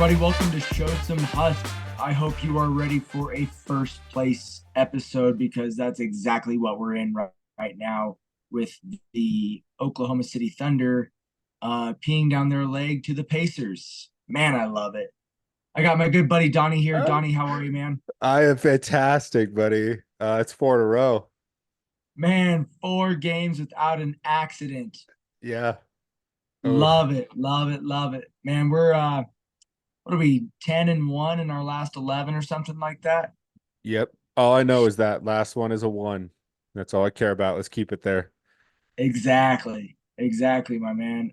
everybody. Welcome to Show Some Husk. I hope you are ready for a first place episode because that's exactly what we're in right now with the Oklahoma City Thunder peeing down their leg to the Pacers. Man, I love it. I got my good buddy Donny here. Donny, how are you, man? I am fantastic, buddy. It's four in a row. Man, 4 games without an accident. Yeah. Oh, Love it, love it, love it. Man, we're what are we, 10-1 in our last 11 or something like that? yep. All I know is that last one is a one. That's all I care about. Let's keep it there. Exactly. Exactly, my man.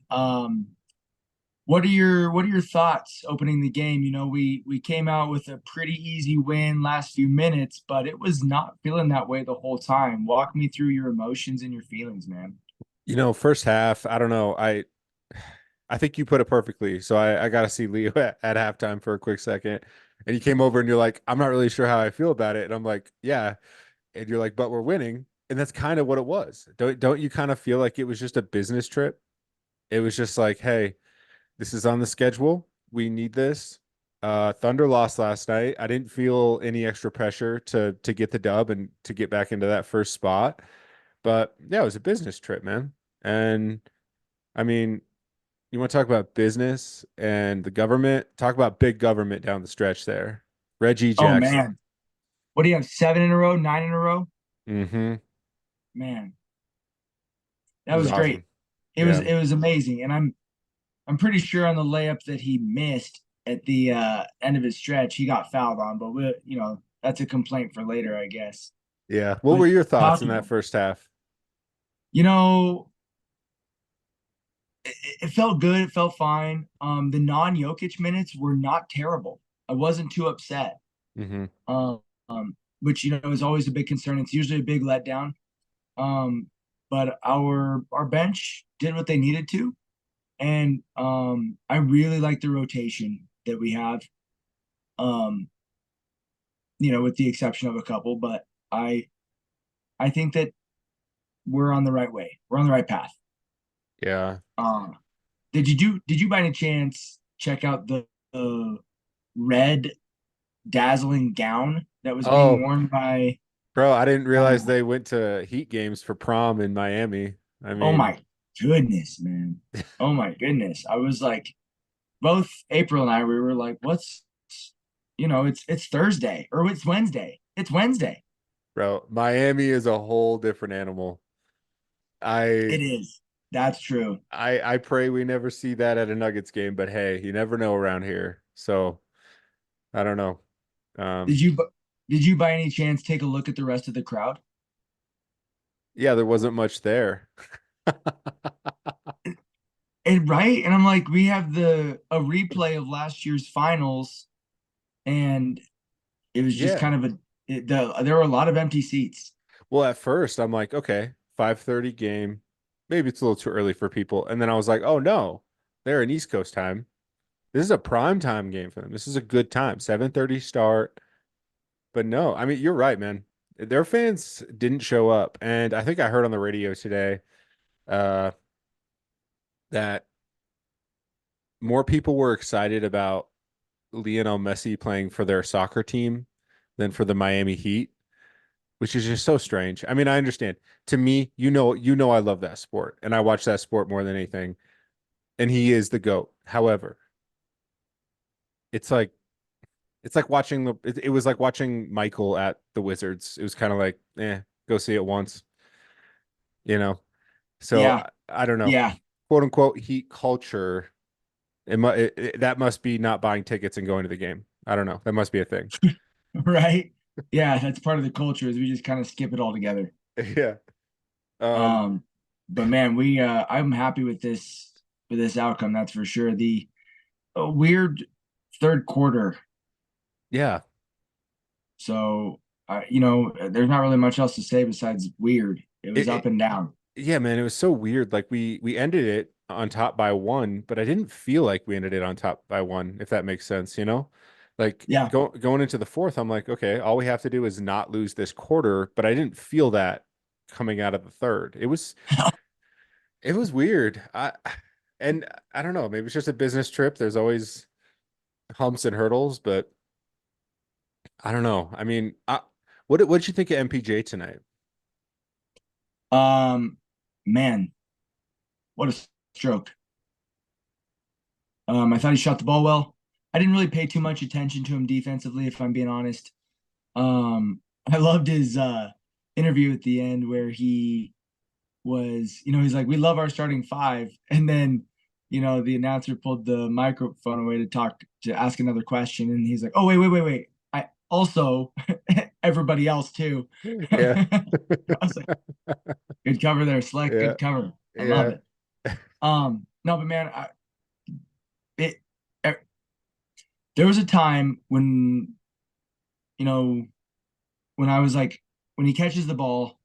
What are your thoughts opening the game? You know, we came out with a pretty easy win last few minutes, but it was not feeling that way the whole time. Walk me through your emotions and your feelings, man. First half, I don't know. I think you put it perfectly. So I got to see Leo at halftime for a quick second. And you came over and you're like, I'm not really sure how I feel about it. And I'm like, yeah. And you're like, but we're winning. And that's kind of what it was. Don't you kind of feel like it was just a business trip? It was just like, hey, this is on the schedule. We need this. Thunder lost last night. I didn't feel any extra pressure to get the dub and to get back into that first spot. But yeah, it was a business trip, man. And I mean, you want to talk about business and the government? Talk about big government down the stretch there. Reggie Oh Jackson. man. What do you have? 7 in a row, 9 in a row? Mm-hmm. Man, It that was was great. awesome. It was Yeah. it was amazing. And I'm pretty sure on the layup that he missed at the end of his stretch, he got fouled on, but that's a complaint for later, I guess. Yeah. What But were your thoughts in talking, that first half? you know, it felt good. It felt fine. The non-Jokic minutes were not terrible. I wasn't too upset. Mm-hmm. Um, which is always a big concern. It's usually a big letdown. Um, but our bench did what they needed to, and I really like the rotation that we have. Um, with the exception of a couple, but I think that we're on the right way. We're on the right path. Yeah. Um, did you by any chance check out the red dazzling gown that was being Oh, worn by bro, I didn't realize uh, they went to Heat games for prom in Miami. I oh mean, my goodness, man. Oh my goodness. I was like, both April and I, we were like, it's Thursday or it's Wednesday. It's Wednesday. bro, Miami is a whole different animal. I It is. That's true. I pray we never see that at a Nuggets game, but hey, you never know around here. So I don't know. Did Um, you did you by any chance take a look at the rest of the crowd? yeah, there wasn't much there. And right, and I'm like, we have a replay of last year's finals, and it was just Yeah. kind of there were a lot of empty seats. Well, at first I'm like, okay, 5:30 game. Maybe it's a little too early for people. And then I was like, oh no, they're in East Coast time. This is a prime time game for them. This is a good time. 7:30 start. But no, I mean, you're right, man. Their fans didn't show up. And I think I heard on the radio today uh, that more people were excited about Lionel Messi playing for their soccer team than for the Miami Heat, which is just so strange. I mean, I understand. To me, I love that sport and I watch that sport more than anything. And he is the GOAT. However, it's like it was like watching Michael at the Wizards. It was kind of like, go see it once, you know. So Yeah, I don't know, yeah, quote unquote Heat culture. That must be not buying tickets and going to the game. I don't know. That must be a thing. right. Yeah, that's part of the culture is we just kind of skip it all together. Yeah. Um. Um, but man, I'm happy with this outcome. That's for sure. The weird third quarter. Yeah. So, there's not really much else to say besides weird. It was It, up it, and down. yeah, man. It was so weird. Like we ended it on top by one, but I didn't feel like we ended it on top by one. If that makes sense, you know. Like Yeah. going into the fourth, I'm like, okay, all we have to do is not lose this quarter. But I didn't feel that coming out of the third. It was weird. And I don't know. Maybe it's just a business trip. There's always humps and hurdles, but I don't know. I mean, what did you think of MPJ tonight? Um, man, what a stroke. I thought he shot the ball well. I didn't really pay too much attention to him defensively, if I'm being honest. I loved his interview at the end where he was, he's like, "We love our starting five," and then, the announcer pulled the microphone away to ask another question, and he's like, "Oh, wait. I also everybody else too." Yeah. I was like, "Good cover there, Slick. Yeah. Good cover. I love Yeah. it." No, but man, it, it there was a time when you know when I was like, when he catches the ball,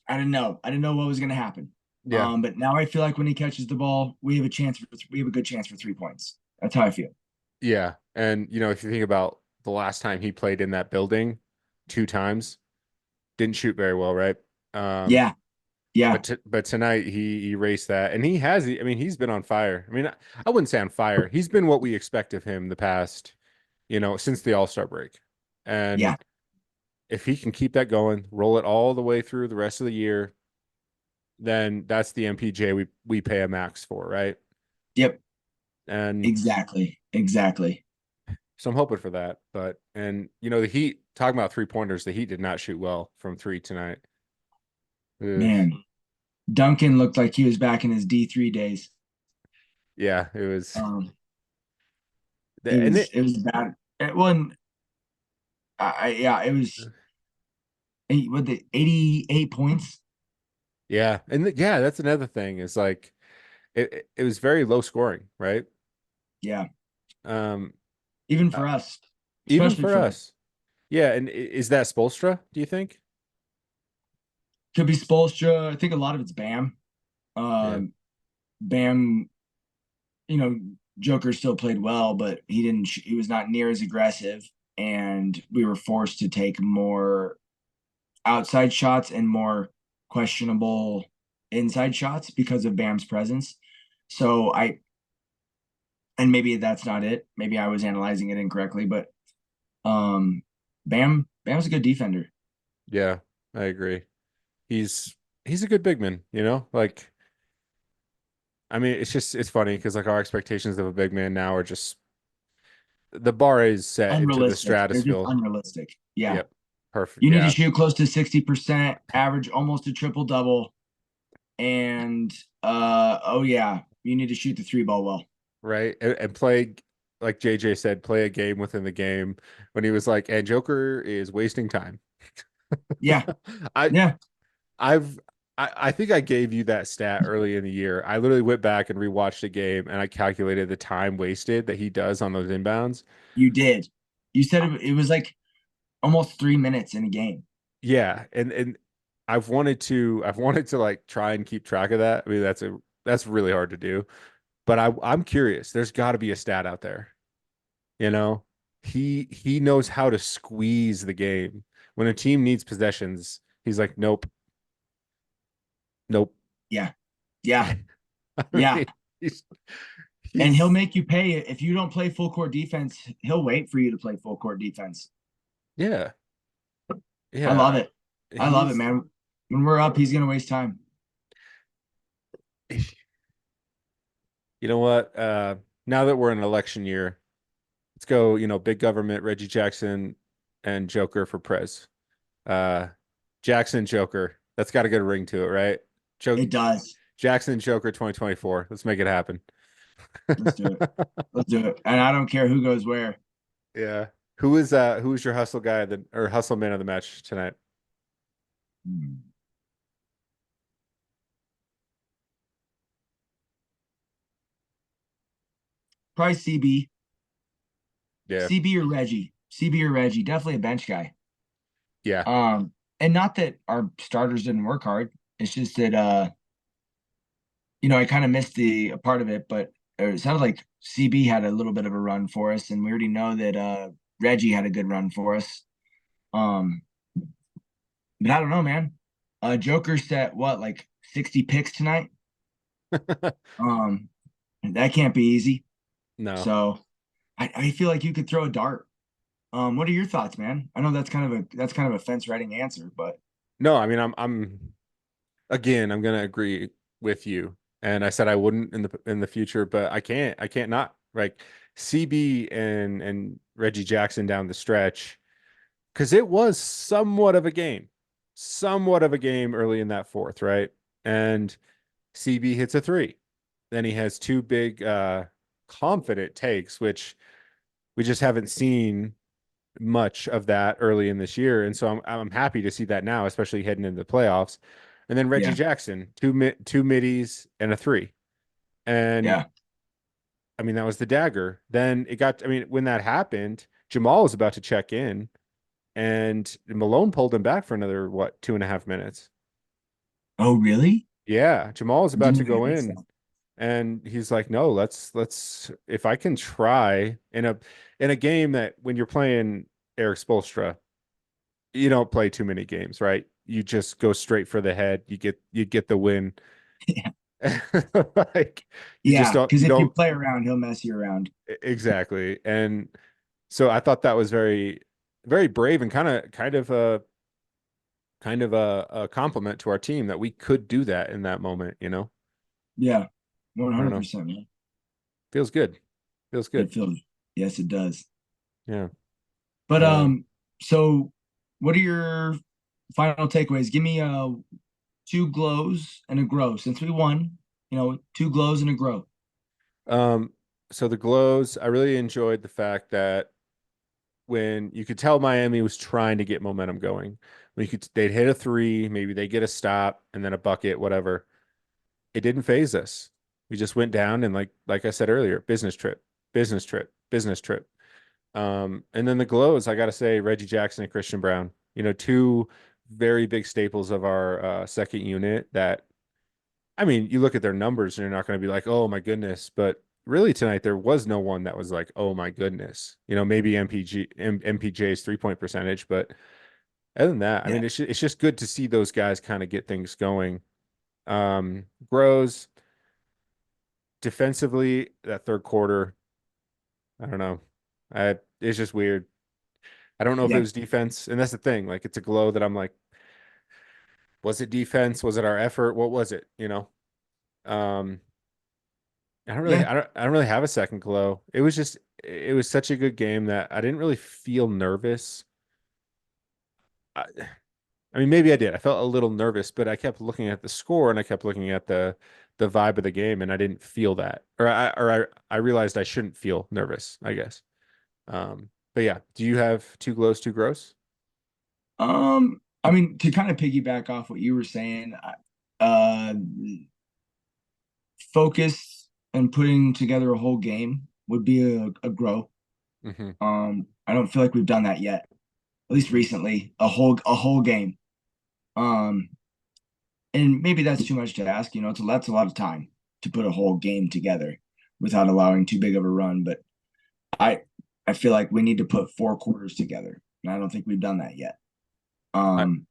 I didn't know. I didn't know what was going to happen. Yeah. But now I feel like when he catches the ball, we have a good chance for 3 points. That's how I feel. Yeah. And if you think about the last time he played in that building, two times, didn't shoot very well, right? Um, Yeah, yeah, but tonight he erased that, and he has. I mean, he's been on fire. I mean, I wouldn't say on fire. He's been what we expect of him the past, since the All-Star break. And yeah, if he can keep that going, roll it all the way through the rest of the year, then that's the MPJ we pay a max for, right? yep, And exactly. so I'm hoping for that. But the Heat, talking about 3-pointers, the Heat did not shoot well from three tonight. Ugh. Man, Duncan looked like he was back in his D3 days. Yeah, it was. Um, it And was it was bad. It wasn't. Yeah, it was. What the 88 points? yeah, and yeah, that's another thing. Is like it was very low scoring, right? Yeah, Um, even uh, for us, even especially for for us. us. Yeah, and is that Spolstra, do you think? Could be Spolstra. I think a lot of it's Bam. Yeah. Bam, you know, Joker still played well, but he didn't. He was not near as aggressive, and we were forced to take more outside shots and more questionable inside shots because of Bam's presence. So and maybe that's not it. Maybe I was analyzing it incorrectly, but um, Bam's a good defender. Yeah, I agree. He's a good big man, Like, I mean, it's funny because like our expectations of a big man now are just the bar is set into the Unrealistic. They're just stratosphere. unrealistic. Yeah. Yep. Perfect. You need to Yeah. shoot close to 60%, average almost a triple double. And oh yeah, you need to shoot the three ball well. Right. And play, like JJ said, play a game within the game when he was like, and Joker is wasting time. Yeah. I Yeah. I've I think I gave you that stat early in the year. I literally went back and rewatched the game and I calculated the time wasted that he does on those inbounds. You did. You said it was like almost 3 minutes in a game. Yeah, and I've wanted to like try and keep track of that. I mean, that's really hard to do. But I'm curious. There's got to be a stat out there. You know, he knows how to squeeze the game. When a team needs possessions, he's like, nope, nope. Yeah. Yeah. I Yeah. mean, he's And he'll he's make you pay it. If you don't play full court defense, he'll wait for you to play full court defense. yeah, I love yeah. it. I love it, He's man. When we're up, he's gonna waste time. you know what? Now that we're in an election year, let's go, big government, Reggie Jackson and Joker for Prez. Uh Jackson Joker. That's got to get a ring to it, right? Joke It does. Jackson Joker 2024. Let's make it happen. Let's do it. Let's do it. And I don't care who goes where. Yeah. Who is your hustle guy or hustle man of the match tonight? Probably CB. Yeah. CB or Reggie. CB or Reggie. Definitely a bench guy. Yeah. And not that our starters didn't work hard. It's just that I kind of missed the a part of it, but it sounded like CB had a little bit of a run for us, and we already know that Reggie had a good run for us. Um, but I don't know, man. Joker set what, like 60 picks tonight? Um, that can't be easy. No. So I feel like you could throw a dart. What are your thoughts, man? I know that's kind of a fence riding answer, but No, I mean I'm again, I'm gonna agree with you. And I said I wouldn't in the future, but I can't not. Like CB and Reggie Jackson down the stretch, because it was somewhat of a game early in that fourth, right? And CB hits a three. Then he has two big confident takes, which we just haven't seen much of that early in this year. And so I'm happy to see that now, especially heading into the playoffs. And then Reggie yeah, Jackson, two middies and a three. And yeah. I mean, that was the dagger. Then it got, I mean, when that happened, Jamal was about to check in and Malone pulled him back for another, what, 2.5 minutes. Oh, really? Yeah, Jamal was I about didn't to think I go missed in that. and he's like, no, let's if I can try in a game that when you're playing Eric Spoelstra, you don't play too many games, right? You just go straight for the head. You get the win. Yeah, Like you just yeah. Because you if you don't play around, he'll mess you around. exactly. And so I thought that was very brave and kind of a compliment to our team that we could do that in that moment, you know? Yeah, one I don't hundred know. percent, man. Feels good. Feels good. It feels. Yes, it does. Yeah. But Um so what are your final takeaways? Give me two glows and a grow. Since we won, two glows and a grow. um so the glows, I really enjoyed the fact that when you could tell Miami was trying to get momentum going. When you could they'd hit a three, maybe they get a stop and then a bucket, whatever. It didn't phase us. We just went down and like I said earlier, business trip, business trip, business trip. And then the glows, I gotta say, Reggie Jackson and Christian Brown, two very big staples of our second unit that I mean, you look at their numbers and you're not going to be like, oh my goodness. But really tonight, there was no one that was like, oh my goodness. Maybe MPJ's 3-point percentage. But other than that, I Yeah, mean, it's just good to see those guys kind of get things going. Grows defensively, that third quarter, I don't know. It's just weird. I don't know if it yeah, was defense. And that's the thing. Like, it's a glow that I'm like, was it defense? Was it our effort? What was it? Um, yeah, I don't really have a second glow. It was such a good game that I didn't really feel nervous. I, I mean, maybe I did. I felt a little nervous, but I kept looking at the score and I kept looking at the vibe of the game, and I didn't feel that, I realized I shouldn't feel nervous, I guess. But yeah, do you have two glows, two grows? I mean, to kind of piggyback off what you were saying, uh, focus and putting together a whole game would be a grow. Hmm. I don't feel like we've done that yet, at least recently, a whole game. Um, and maybe that's too much to ask, that's a lot of time to put a whole game together without allowing too big of a run. But I I feel like we need to put four quarters together, and I don't think we've done that yet. I Um,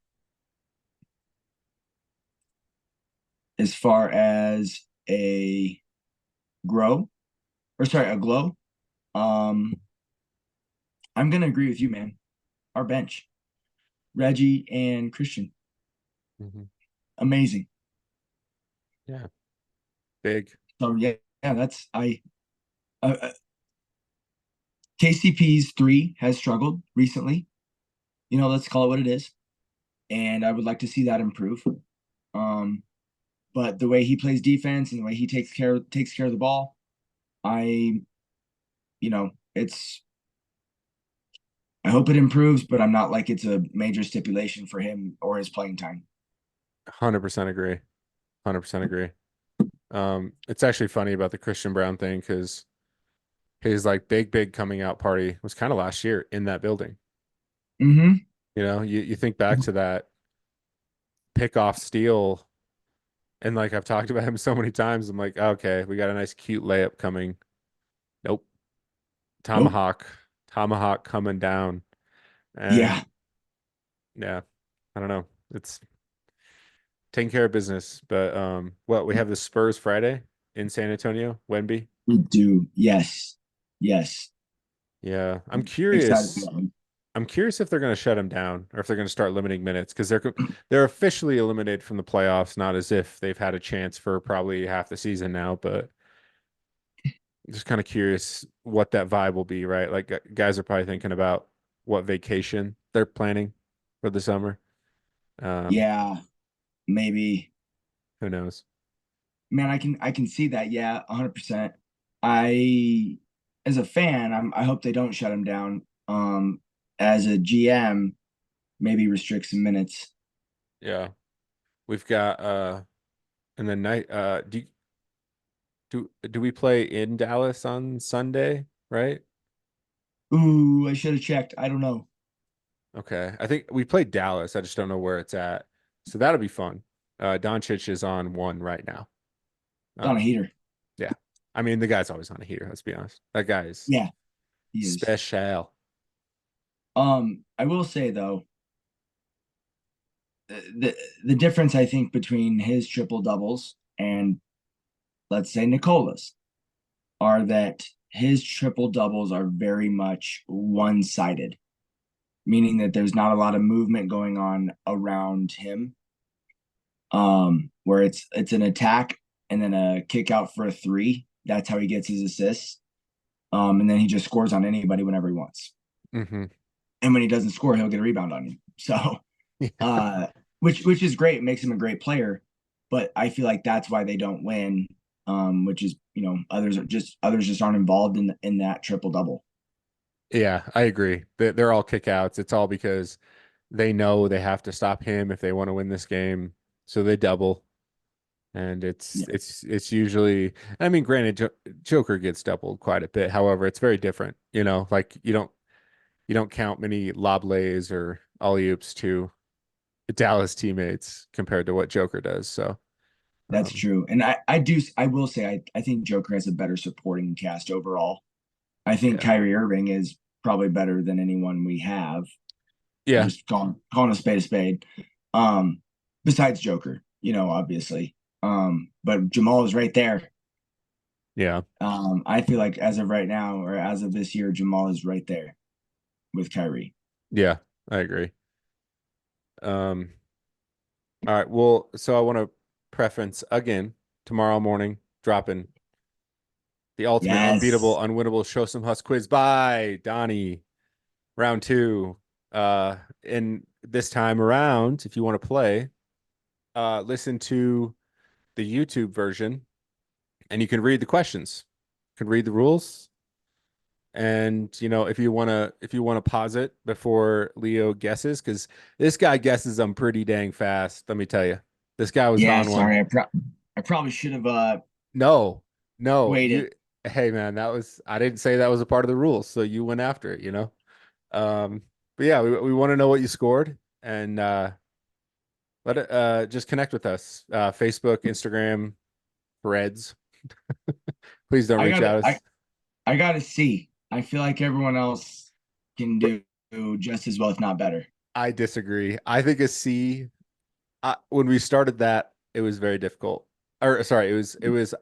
as far as a grow, or sorry, a glow, um, I'm gonna agree with you, man. Our bench, Reggie and Christian, mhm. amazing. Yeah, big. So yeah, yeah, that's I. KCP's three has struggled recently. Let's call it what it is, and I would like to see that improve. Um, but the way he plays defense and the way he takes care of the ball, I, it's I hope it improves, but I'm not like it's a major stipulation for him or his playing time. 100% agree. 100% agree. It's actually funny about the Christian Brown thing because his like big coming out party was kind of last year in that building. Mm-hmm. You think back to that pick off steal, and like I've talked about him so many times. I'm like, okay, we got a nice cute layup coming. Nope. Nope. Tomahawk, tomahawk coming down. Yeah, And yeah, I don't know. It's taking care of business. But what we have the Spurs Friday in San Antonio, Wemby. we do. Yes. Yes, Yeah, I'm excited for curious. that one. I'm curious if they're going to shut him down or if they're going to start limiting minutes because they're officially eliminated from the playoffs, not as if they've had a chance for probably half the season now, but just kind of curious what that vibe will be, right? Like guys are probably thinking about what vacation they're planning for the summer. Um, Yeah, maybe. who knows? Man, I can see that. Yeah, 100%. I as a fan, I hope they don't shut him down. As a GM, maybe restrict some minutes. Yeah, we've got and then night do we play in Dallas on Sunday, right? Ooh, I should have checked. I don't know. Okay. I think we played Dallas. I just don't know where it's at. So that'll be fun. Doncic is on one right now. It's on a Um, heater. yeah. I mean, the guy's always on a heater, let's be honest. That guy is Yeah, he is. special. I will say though, the difference I think between his triple doubles and let's say Nikola's are that his triple doubles are very much one sided, meaning that there's not a lot of movement going on around him. Where it's an attack and then a kick out for a three. That's how he gets his assists. And then he just scores on anybody whenever he wants. Hmm. And when he doesn't score, he'll get a rebound on you. So uh which is great, it makes him a great player. But I feel like that's why they don't win. Which is, others just aren't involved in that triple double. Yeah, I agree. They're all kickouts. It's all because they know they have to stop him if they want to win this game. So they double. And Yeah, it's usually, I mean, granted, Joker gets doubled quite a bit. However, it's very different. Like you don't count many lob lays or alley oops to Dallas teammates compared to what Joker does. So, that's um, true. And I will say I think Joker has a better supporting cast overall. I think yeah, Kyrie Irving is probably better than anyone we have. yeah, Just calling a spade a spade. Um, Besides Joker, obviously. But Jamal is right there. yeah, I feel like as of right now, or as of this year, Jamal is right there with Kyrie. yeah. I agree. Um, all right. Well, so I want to preference again tomorrow morning dropping the ultimate unbeatable, Yes. unwinnable show some hus quiz by Donny round two. And this time around, if you want to play, listen to the YouTube version and you can read the questions. You can read the rules. And if you want to pause it before Leo guesses, because this guy guesses them pretty dang fast. Let me tell you, this guy was Yeah. on one. Sorry, I probably should have No, no, waited. hey man, I didn't say that was a part of the rules, so you went after it. Um, but yeah, we want to know what you scored, and let it just connect with us. Facebook, Instagram, Threads. Please don't I reach got out to us. I got to see. I feel like everyone else can do just as well, if not better. I disagree. I think a C. When we started that, it was very difficult. Or sorry, it was.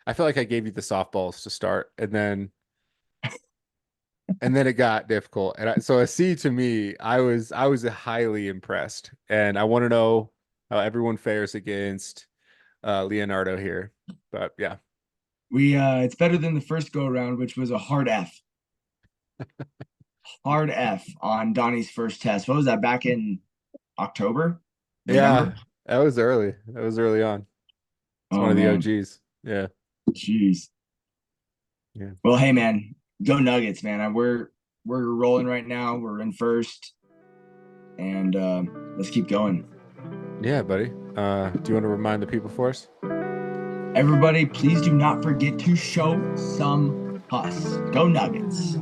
I feel like I gave you the softballs to start, and then it got difficult. So a C to me, I was highly impressed, and I want to know how everyone fares against Leonardo here. But yeah, We It's better than the first go around, which was a hard F. Hard F on Donnie's first test. What was that, back in October, yeah, November? that was early. That was early on. It's one Oh of the man, OGs. Yeah, jeez. yeah, Well, hey man, go Nuggets, man. We're rolling right now. We're in first, and let's keep going. yeah, buddy. Do you want to remind the people for us? Everybody, please do not forget to show some hus. Go Nuggets.